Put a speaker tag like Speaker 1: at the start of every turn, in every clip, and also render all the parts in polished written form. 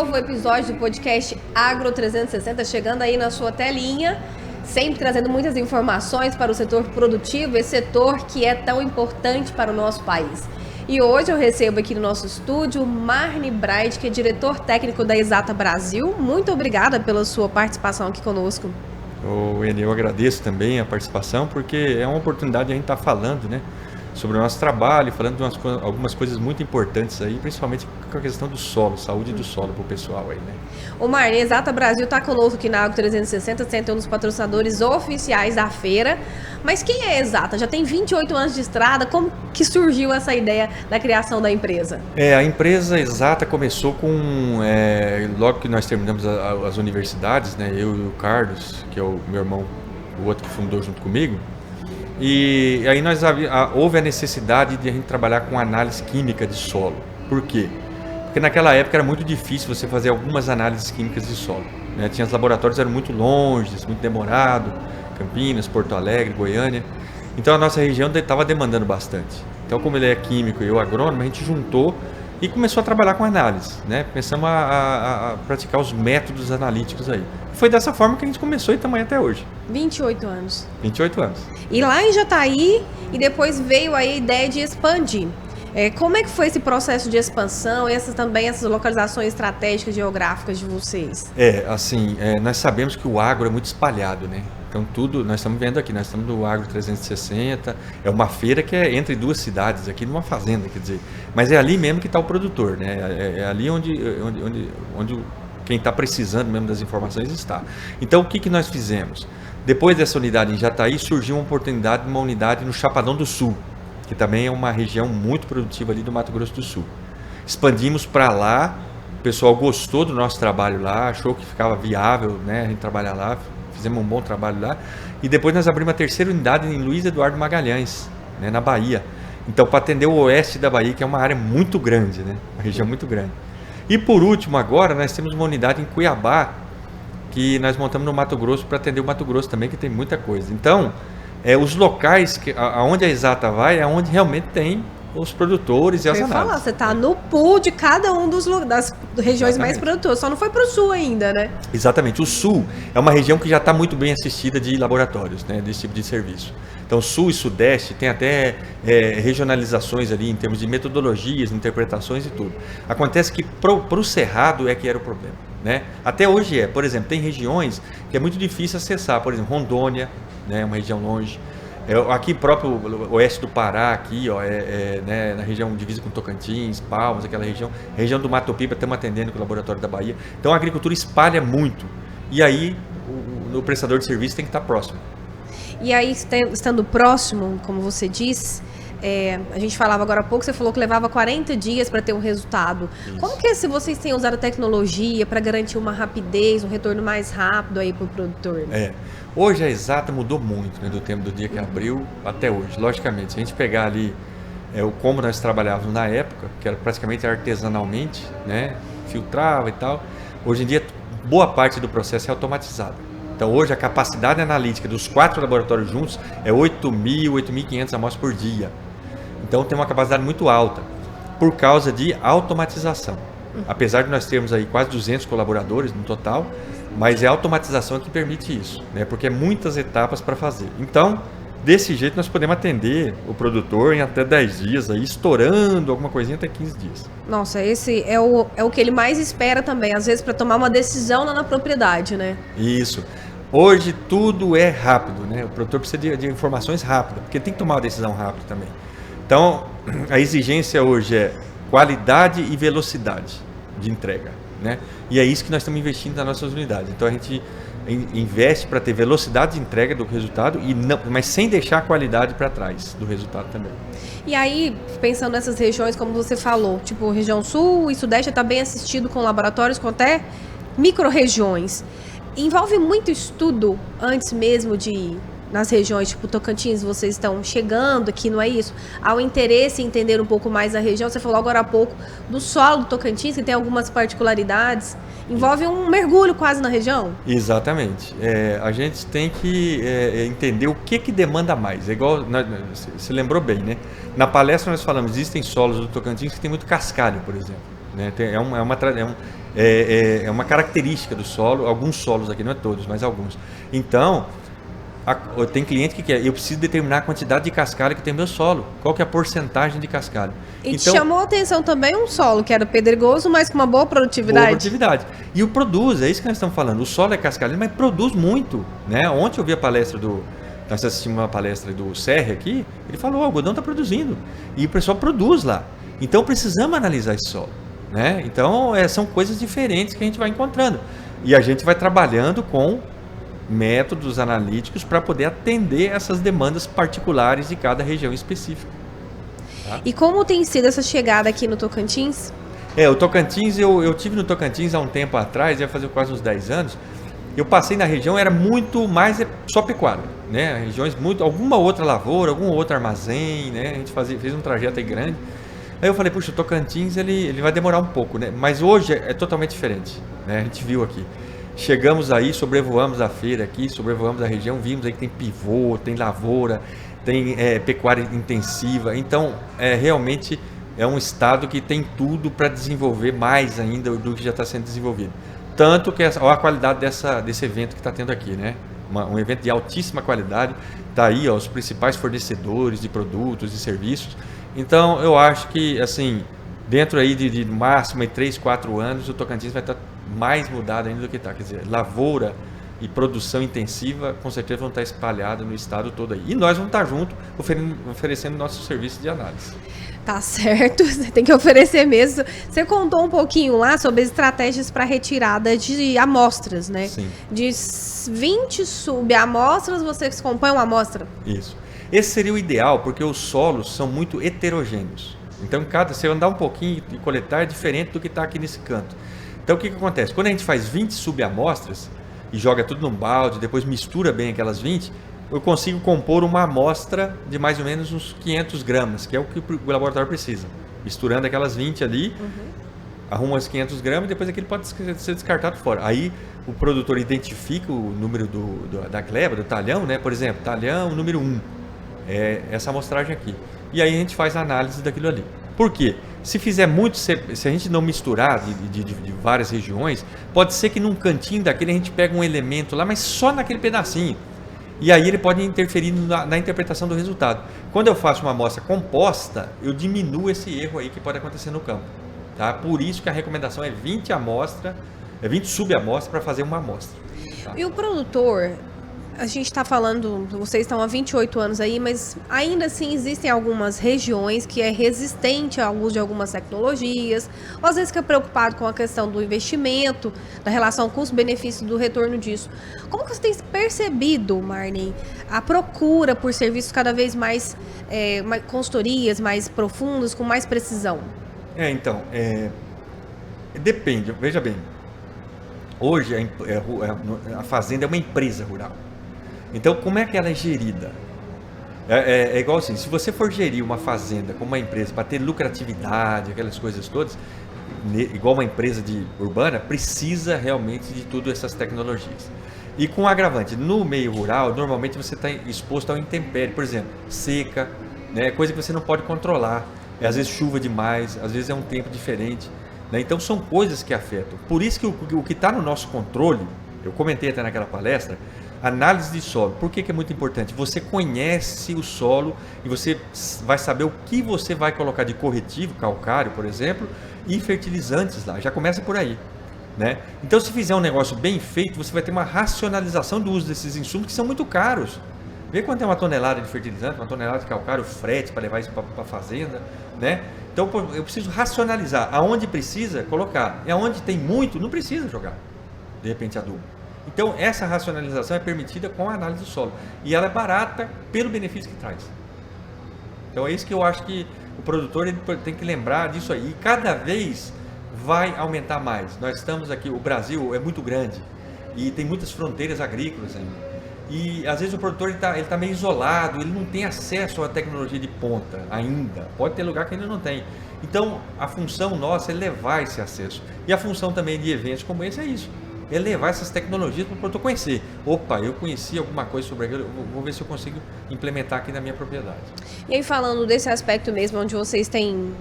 Speaker 1: novo episódio do podcast Agro 360 chegando aí na sua telinha, sempre trazendo muitas informações para o setor produtivo, esse setor que é tão importante para o nosso país. E hoje eu recebo aqui no nosso estúdio o Marne Braide, que é diretor técnico da Exata Brasil. Muito obrigada pela sua participação aqui conosco.
Speaker 2: Eu agradeço também a participação, porque é uma oportunidade de a gente estar falando, né, sobre o nosso trabalho, falando de algumas coisas muito importantes aí, principalmente com a questão do solo, saúde do solo para o pessoal aí, né?
Speaker 1: O Marne, Exata Brasil está conosco aqui na Agro 360, sendo um dos patrocinadores oficiais da feira. Mas quem é Exata? Já tem 28 anos de estrada, como que surgiu essa ideia da criação da empresa?
Speaker 2: A empresa Exata começou com, logo que nós terminamos as universidades, né, eu e o Carlos, que é o meu irmão, o outro que fundou junto comigo, e aí houve a necessidade de a gente trabalhar com análise química de solo. Por quê? Porque naquela época era muito difícil você fazer algumas análises químicas de solo, né? Tinha os laboratórios, eram muito longe, muito demorado, Campinas, Porto Alegre, Goiânia. Então a nossa região estava demandando bastante. Então, como ele é químico e eu agrônomo, a gente juntou e começou a trabalhar com análise, né? Começamos a praticar os métodos analíticos aí. Foi dessa forma que a gente começou e estamos aí até hoje.
Speaker 1: 28 anos.
Speaker 2: 28 anos.
Speaker 1: E lá em Jataí, e depois veio aí a ideia de expandir. Como é que foi esse processo de expansão e essas localizações estratégicas geográficas de vocês?
Speaker 2: Nós sabemos que o agro é muito espalhado, né? Então tudo, nós estamos vendo aqui, nós estamos no Agro 360, é uma feira que é entre duas cidades, aqui numa fazenda, quer dizer, mas é ali mesmo que está o produtor, né? É ali onde quem está precisando mesmo das informações está. Então o que nós fizemos? Depois dessa unidade em Jataí, surgiu uma oportunidade de uma unidade no Chapadão do Sul, que também é uma região muito produtiva ali do Mato Grosso do Sul. Expandimos para lá, o pessoal gostou do nosso trabalho lá, achou que ficava viável, né, a gente trabalhar lá, fizemos um bom trabalho lá. E depois nós abrimos a terceira unidade em Luiz Eduardo Magalhães, né, na Bahia. Então, para atender o oeste da Bahia, que é uma área muito grande, né, uma região muito grande. E por último, agora, nós temos uma unidade em Cuiabá, que nós montamos no Mato Grosso para atender o Mato Grosso também, que tem muita coisa. Então, os locais aonde a Exata vai é onde realmente tem os produtores e as análises.
Speaker 1: Você está no pool de cada um das regiões mais produtoras, só não foi para o sul ainda, né?
Speaker 2: Exatamente. O sul é uma região que já está muito bem assistida de laboratórios, né, desse tipo de serviço. Então, sul e sudeste tem até regionalizações ali em termos de metodologias, interpretações e tudo. Acontece que para o cerrado é que era o problema, né? Até hoje por exemplo, tem regiões que é muito difícil acessar, por exemplo, Rondônia, né, uma região longe. Aqui próprio oeste do Pará, aqui, né, na região divisa com Tocantins, Palmas, aquela região do Mato Piba, estamos atendendo com o laboratório da Bahia. Então a agricultura espalha muito. E aí o prestador de serviço tem que estar próximo.
Speaker 1: E aí, estando próximo, como você disse, a gente falava agora há pouco, você falou que levava 40 dias para ter um resultado. Isso. Como que se vocês têm usado a tecnologia para garantir uma rapidez, um retorno mais rápido aí para o produtor?
Speaker 2: Hoje a Exata mudou muito, né, do tempo do dia que abriu até hoje. Logicamente, se a gente pegar ali como nós trabalhávamos na época, que era praticamente artesanalmente, né, filtrava e tal, hoje em dia boa parte do processo é automatizada. Então hoje a capacidade analítica dos 4 laboratórios juntos é 8.000, 8.500 amostras por dia. Então tem uma capacidade muito alta, por causa de automatização. Apesar de nós termos aí quase 200 colaboradores no total, mas é a automatização que permite isso, né? Porque é muitas etapas para fazer. Então, desse jeito nós podemos atender o produtor em até 10 dias, aí, estourando alguma coisinha até 15 dias.
Speaker 1: Nossa, esse é o que ele mais espera também, às vezes para tomar uma decisão lá na propriedade, né?
Speaker 2: Isso. Hoje tudo é rápido, né? O produtor precisa de informações rápidas, porque tem que tomar uma decisão rápida também. Então, a exigência hoje é qualidade e velocidade de entrega, né? E é isso que nós estamos investindo nas nossas unidades. Então, a gente investe para ter velocidade de entrega do resultado, mas sem deixar a qualidade para trás do resultado também.
Speaker 1: E aí, pensando nessas regiões, como você falou, tipo região sul e sudeste está bem assistido com laboratórios, com até micro-regiões. Envolve muito estudo antes mesmo de, nas regiões, tipo Tocantins, vocês estão chegando aqui, não é isso? Há o interesse em entender um pouco mais a região. Você falou agora há pouco do solo do Tocantins, que tem algumas particularidades. Envolve um mergulho quase na região?
Speaker 2: Exatamente. A gente tem que entender o que demanda mais. É igual, você lembrou bem, né? Na palestra nós falamos, existem solos do Tocantins que tem muito cascalho, por exemplo. Né? É uma característica do solo, alguns solos aqui, não é todos, mas alguns. Então, tem cliente que quer, eu preciso determinar a quantidade de cascalho que tem no meu solo, qual que é a porcentagem de cascalho.
Speaker 1: E te chamou a atenção também um solo que era pedregoso, mas com uma boa produtividade?
Speaker 2: Boa produtividade. E o produz, é isso que nós estamos falando, o solo é cascalho, mas produz muito, né? Ontem eu vi a palestra nós assistimos uma palestra do Serra aqui, ele falou, o algodão está produzindo, e o pessoal produz lá. Então precisamos analisar esse solo, né? Então são coisas diferentes que a gente vai encontrando. E a gente vai trabalhando com métodos analíticos para poder atender essas demandas particulares de cada região específica. Tá?
Speaker 1: E como tem sido essa chegada aqui no Tocantins?
Speaker 2: O Tocantins, eu tive no Tocantins há um tempo atrás, ia fazer quase uns 10 anos. Eu passei na região, era muito mais só pecuária, né? Regiões alguma outra lavoura, algum outro armazém, né? A gente fez um trajeto aí grande. Aí eu falei, puxa, o Tocantins ele vai demorar um pouco, né? Mas hoje é totalmente diferente, né? A gente viu aqui. Chegamos aí, sobrevoamos a feira aqui, sobrevoamos a região, vimos aí que tem pivô, tem lavoura, tem pecuária intensiva. Então, realmente é um estado que tem tudo para desenvolver mais ainda do que já está sendo desenvolvido. Tanto que olha a qualidade desse evento que está tendo aqui, né? Um evento de altíssima qualidade, está aí os principais fornecedores de produtos e serviços. Então, eu acho que, assim, dentro aí de máximo 3, 4 anos, o Tocantins vai estar mais mudado ainda do que está. Quer dizer, lavoura e produção intensiva, com certeza vão estar espalhadas no estado todo aí. E nós vamos estar juntos oferecendo nosso serviço de análise.
Speaker 1: Tá certo, você tem que oferecer mesmo. Você contou um pouquinho lá sobre estratégias para retirada de amostras, né?
Speaker 2: Sim.
Speaker 1: De 20 subamostras, você compõe uma amostra?
Speaker 2: Isso. Esse seria o ideal, porque os solos são muito heterogêneos. Então, se eu andar um pouquinho e coletar, é diferente do que está aqui nesse canto. Então, o que acontece? Quando a gente faz 20 subamostras e joga tudo num balde, depois mistura bem aquelas 20, eu consigo compor uma amostra de mais ou menos uns 500 gramas, que é o que o laboratório precisa. Misturando aquelas 20 ali, arruma os 500 gramas e depois aquilo pode ser descartado fora. Aí o produtor identifica o número da gleba, do talhão, né? Por exemplo, talhão número 1, é essa amostragem aqui. E aí a gente faz a análise daquilo ali. Por quê? Se fizer muito, se a gente não misturar de várias regiões, pode ser que num cantinho daquele a gente pega um elemento lá, mas só naquele pedacinho. E aí ele pode interferir na interpretação do resultado. Quando eu faço uma amostra composta, eu diminuo esse erro aí que pode acontecer no campo. Tá? Por isso que a recomendação é 20 subamostras para fazer uma amostra. Tá?
Speaker 1: E o produtor, a gente está falando, vocês estão há 28 anos aí, mas ainda assim existem algumas regiões que é resistente ao uso de algumas tecnologias, ou às vezes fica preocupado com a questão do investimento, da relação custo-benefício do retorno disso. Como que você tem percebido, Marney, a procura por serviços cada vez mais, consultorias mais profundas, com mais precisão?
Speaker 2: Depende, veja bem, hoje a fazenda é uma empresa rural. Então, como é que ela é gerida? É igual assim, se você for gerir uma fazenda como uma empresa para ter lucratividade, aquelas coisas todas, igual uma empresa urbana, precisa realmente de todas essas tecnologias. E com agravante, no meio rural, normalmente você está exposto ao intempérie, por exemplo, seca, né, coisa que você não pode controlar. Às vezes chuva demais, às vezes é um tempo diferente. Né? Então, são coisas que afetam. Por isso que o que está no nosso controle, eu comentei até naquela palestra, análise de solo. Por que é muito importante? Você conhece o solo e você vai saber o que você vai colocar de corretivo, calcário, por exemplo, e fertilizantes lá. Já começa por aí. Né? Então, se fizer um negócio bem feito, você vai ter uma racionalização do uso desses insumos que são muito caros. Vê quanto é uma tonelada de fertilizante, uma tonelada de calcário, frete para levar isso para a fazenda. Né? Então, eu preciso racionalizar. Aonde precisa, colocar. E aonde tem muito, não precisa jogar, de repente, adubo. Então, essa racionalização é permitida com a análise do solo. E ela é barata pelo benefício que traz. Então, é isso que eu acho que o produtor ele tem que lembrar disso aí. E cada vez vai aumentar mais. Nós estamos aqui, o Brasil é muito grande e tem muitas fronteiras agrícolas ainda. E, às vezes, o produtor ele tá meio isolado, ele não tem acesso à tecnologia de ponta ainda. Pode ter lugar que ainda não tem. Então, a função nossa é levar esse acesso. E a função também de eventos como esse é isso. É levar essas tecnologias para o produtor conhecer. Opa, eu conheci alguma coisa sobre aquilo, vou ver se eu consigo implementar aqui na minha propriedade.
Speaker 1: E aí, falando desse aspecto mesmo, onde vocês têm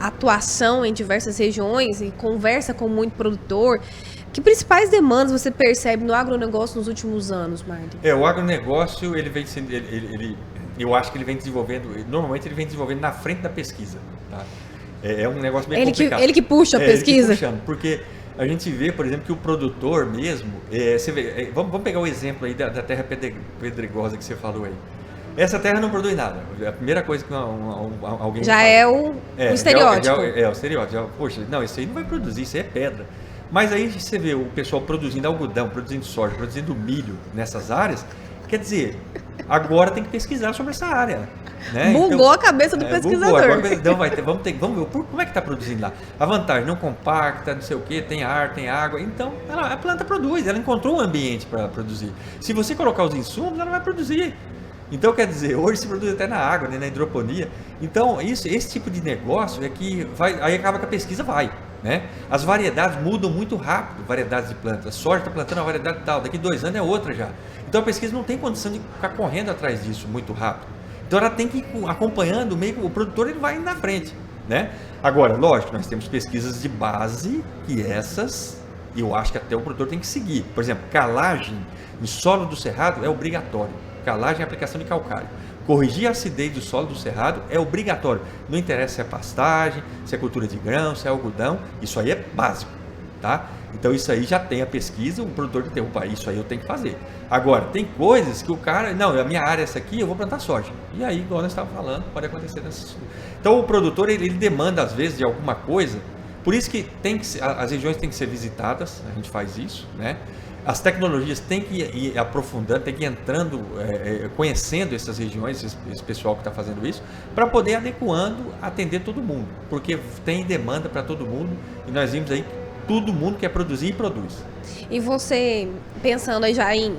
Speaker 1: atuação em diversas regiões e conversa com muito produtor, que principais demandas você percebe no agronegócio nos últimos anos, Marlon?
Speaker 2: O agronegócio, ele vem sendo, eu acho que ele vem desenvolvendo, normalmente ele vem desenvolvendo na frente da pesquisa, tá? É um negócio bem complicado.
Speaker 1: Ele que puxa a pesquisa?
Speaker 2: Ele que puxa, porque a gente vê, por exemplo, que o produtor mesmo, você vê, vamos pegar o exemplo aí da terra pedregosa que você falou aí. Essa terra não produz nada. A primeira coisa que alguém
Speaker 1: já
Speaker 2: fala,
Speaker 1: é o estereótipo.
Speaker 2: O estereótipo. Poxa, não, isso aí não vai produzir, isso aí é pedra. Mas aí você vê o pessoal produzindo algodão, produzindo soja, produzindo milho nessas áreas, quer dizer, agora tem que pesquisar sobre essa área. Né?
Speaker 1: Bugou então, a cabeça do pesquisador.
Speaker 2: Vamos ver como é que está produzindo lá. A vantagem, não compacta, não sei o que, tem ar, tem água. Então, a planta produz, ela encontrou um ambiente para produzir. Se você colocar os insumos, ela vai produzir. Então, quer dizer, hoje se produz até na água, né, na hidroponia. Então, esse tipo de negócio é que aí acaba que a pesquisa vai. Né? As variedades mudam muito rápido, variedades de plantas. A soja está plantando uma variedade tal, daqui 2 anos é outra já. Então, a pesquisa não tem condição de ficar correndo atrás disso muito rápido. Então ela tem que ir acompanhando, meio o produtor ele vai na frente, né? Agora, lógico, nós temos pesquisas de base que essas, eu acho que até o produtor tem que seguir. Por exemplo, calagem em solo do cerrado é obrigatório. Calagem é aplicação de calcário. Corrigir a acidez do solo do cerrado é obrigatório. Não interessa se é pastagem, se é cultura de grão, se é algodão, isso aí é básico, tá? Então isso aí já tem a pesquisa, o produtor tem isso aí eu tenho que fazer. Agora, tem coisas que o cara, não, a minha área é essa aqui, eu vou plantar soja. E aí, igual nós estávamos falando, pode acontecer nessa. Então o produtor, ele demanda às vezes de alguma coisa, por isso que as regiões têm que ser visitadas, a gente faz isso, né? As tecnologias têm que ir aprofundando, têm que ir entrando, conhecendo essas regiões, esse pessoal que está fazendo isso, para poder adequando, atender todo mundo, porque tem demanda para todo mundo, e nós vimos aí todo mundo quer produzir e produz.
Speaker 1: E você, pensando aí já em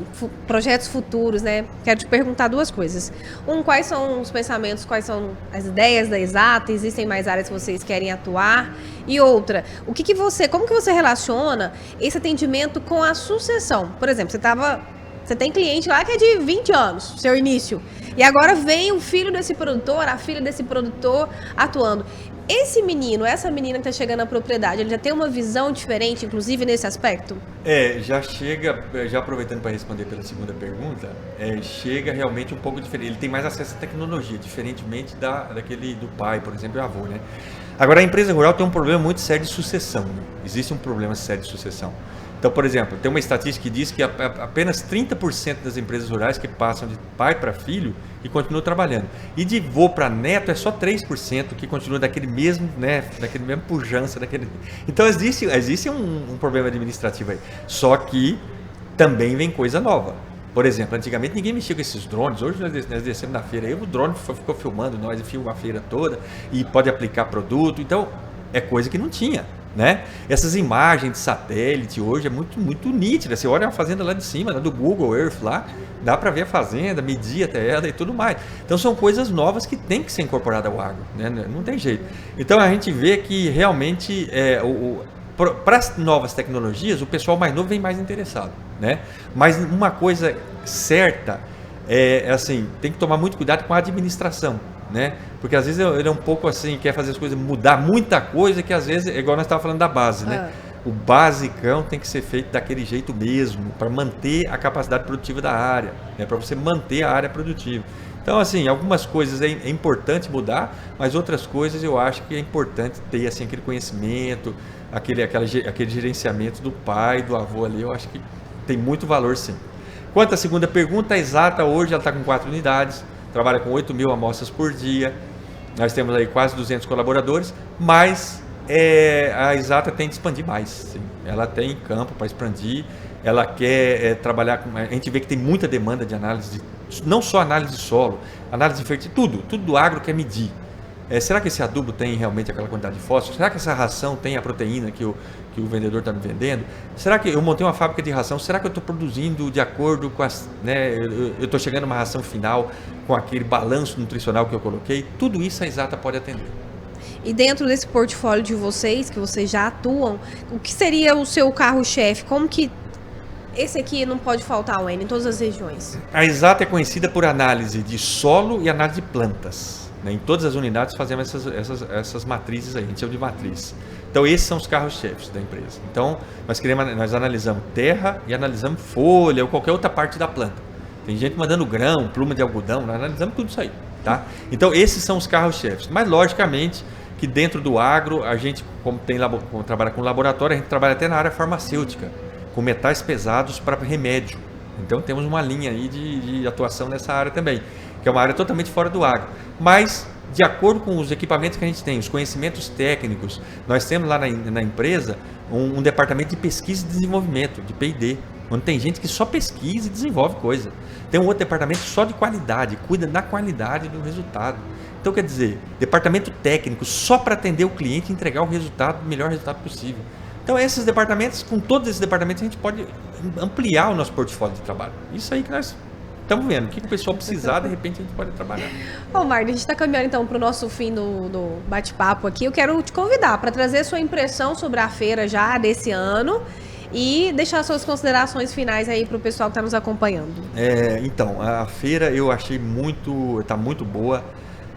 Speaker 1: projetos futuros, né? Quero te perguntar 2 coisas. Quais são os pensamentos, quais são as ideias da Exata? Existem mais áreas que vocês querem atuar? E outra, como que você relaciona esse atendimento com a sucessão? Por exemplo, você tem cliente lá que é de 20 anos, seu início. E agora vem o filho desse produtor, a filha desse produtor atuando. Esse menino, essa menina que está chegando à propriedade, ele já tem uma visão diferente, inclusive nesse aspecto?
Speaker 2: Já aproveitando para responder pela segunda pergunta, chega realmente um pouco diferente. Ele tem mais acesso à tecnologia, diferentemente daquele do pai, por exemplo, e avô, né? Agora, a empresa rural tem um problema muito sério de sucessão, né? Existe um problema sério de sucessão. Então, por exemplo, tem uma estatística que diz que apenas 30% das empresas rurais que passam de pai para filho e continuam trabalhando. E de vô para neto é só 3% que continua daquele mesmo pujança. Então, existe um problema administrativo aí. Só que também vem coisa nova. Por exemplo, antigamente ninguém mexia com esses drones. Hoje nós descemos na feira aí, o drone ficou filmando nós e filma a feira toda e pode aplicar produto. Então, é coisa que não tinha. Né? Essas imagens de satélite hoje é muito, muito nítida. Você olha uma fazenda lá de cima, lá do Google Earth lá, dá para ver a fazenda, medir até ela e tudo mais. Então são coisas novas que tem que ser incorporadas ao agro, né? Não tem jeito. Então a gente vê que realmente para as novas tecnologias o pessoal mais novo vem mais interessado, né? Mas uma coisa certa assim, tem que tomar muito cuidado com a administração. Né? Porque às vezes ele é um pouco assim, quer fazer as coisas, mudar muita coisa, que às vezes, igual nós estávamos falando da base, né? O basicão tem que ser feito daquele jeito mesmo, para manter a capacidade produtiva da área, né? Para você manter a área produtiva. Então, assim, algumas coisas é importante mudar, mas outras coisas eu acho que é importante ter assim, aquele conhecimento, aquele gerenciamento do pai, do avô ali, eu acho que tem muito valor sim. Quanto à segunda pergunta, a Exata hoje ela está com 4 unidades, trabalha com 8.000 amostras por dia, nós temos aí quase 200 colaboradores, mas a Exata tem que expandir mais, sim. Ela tem campo para expandir, ela quer trabalhar com... A gente vê que tem muita demanda de análise, não só análise de solo, análise de fertilidade, tudo do agro quer medir. Será que esse adubo tem realmente aquela quantidade de fósforo? Será que essa ração tem a proteína que o vendedor está me vendendo? Será que eu montei uma fábrica de ração? Será que eu estou produzindo de acordo com as... Né, eu estou chegando a uma ração final com aquele balanço nutricional que eu coloquei? Tudo isso a Exata pode atender.
Speaker 1: E dentro desse portfólio de vocês, que vocês já atuam, o que seria o seu carro-chefe? Como que esse aqui não pode faltar, Wayne, em todas as regiões?
Speaker 2: A Exata é conhecida por análise de solo e análise de plantas. né? Em todas as unidades fazemos essas matrizes aí, a gente chama de matriz. Então esses são os carros-chefes da empresa. Então nós analisamos terra e analisamos folha ou qualquer outra parte da planta. Tem gente mandando grão, pluma de algodão, nós analisamos tudo isso aí. Tá? Então esses são os carros-chefes. Mas logicamente que dentro do agro, a gente, como trabalha com laboratório, a gente trabalha até na área farmacêutica, com metais pesados para remédio. Então temos uma linha aí de atuação nessa área também, que é uma área totalmente fora do agro. Mas, de acordo com os equipamentos que a gente tem, os conhecimentos técnicos, nós temos lá na empresa um departamento de pesquisa e desenvolvimento, de P&D, onde tem gente que só pesquisa e desenvolve coisa. Tem um outro departamento só de qualidade, cuida da qualidade do resultado. Então, quer dizer, departamento técnico só para atender o cliente e entregar o melhor resultado possível. Então, esses departamentos, com todos esses departamentos, a gente pode ampliar o nosso portfólio de trabalho. Isso aí que nós estamos vendo. O que o pessoal precisar, de repente, a gente pode trabalhar.
Speaker 1: Ô, Magno, a gente está caminhando, então, para o nosso fim do bate-papo aqui. Eu quero te convidar para trazer sua impressão sobre a feira já desse ano e deixar suas considerações finais aí para o pessoal que está nos acompanhando.
Speaker 2: Então, a feira eu achei está muito boa.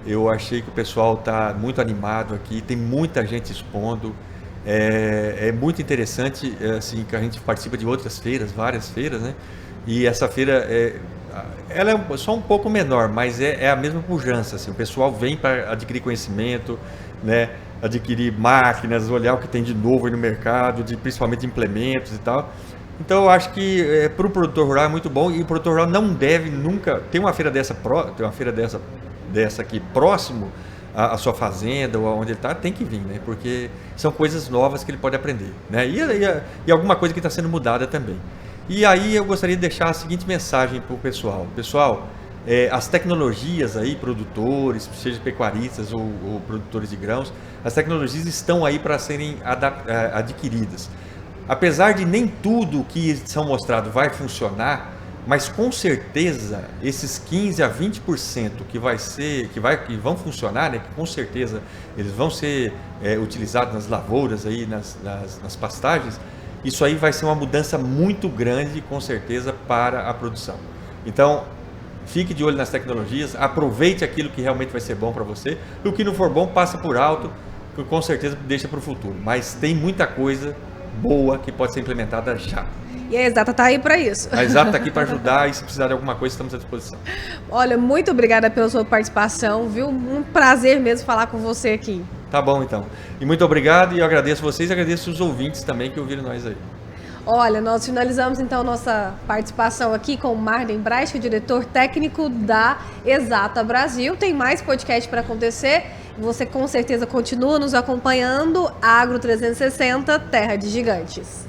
Speaker 2: Eu achei que o pessoal está muito animado aqui, tem muita gente expondo. É muito interessante, assim, que a gente participa de outras feiras, várias feiras, né? E essa feira, ela é só um pouco menor, mas é a mesma pujança, assim. O pessoal vem para adquirir conhecimento, né? Adquirir máquinas, olhar o que tem de novo aí no mercado, principalmente de implementos e tal. Então eu acho que para o produtor rural é muito bom, e o produtor rural não deve nunca ter uma feira dessa aqui próximo à sua fazenda ou aonde ele está, tem que vir, né? Porque são coisas novas que ele pode aprender, né? E alguma coisa que está sendo mudada também. E aí eu gostaria de deixar a seguinte mensagem para o pessoal. Pessoal, as tecnologias aí, produtores, seja pecuaristas ou produtores de grãos, as tecnologias estão aí para serem adquiridas. Apesar de nem tudo que são mostrado vai funcionar, mas com certeza esses 15 a 20% que vão funcionar, né, que com certeza eles vão ser utilizados nas lavouras, aí, nas pastagens, isso aí vai ser uma mudança muito grande, com certeza, para a produção. Então, fique de olho nas tecnologias, aproveite aquilo que realmente vai ser bom para você, e o que não for bom, passa por alto, que com certeza deixa para o futuro. Mas tem muita coisa boa que pode ser implementada já.
Speaker 1: E a Exata está aí para isso.
Speaker 2: A Exata está aqui para ajudar, e se precisar de alguma coisa, estamos à disposição.
Speaker 1: Olha, muito obrigada pela sua participação, viu? Um prazer mesmo falar com você aqui.
Speaker 2: Tá bom, então. E muito obrigado, e eu agradeço vocês e agradeço os ouvintes também que ouviram nós aí.
Speaker 1: Olha, nós finalizamos então nossa participação aqui com o Marden Braz, que é o diretor técnico da Exata Brasil. Tem mais podcast para acontecer. Você com certeza continua nos acompanhando. Agro 360, Terra de Gigantes.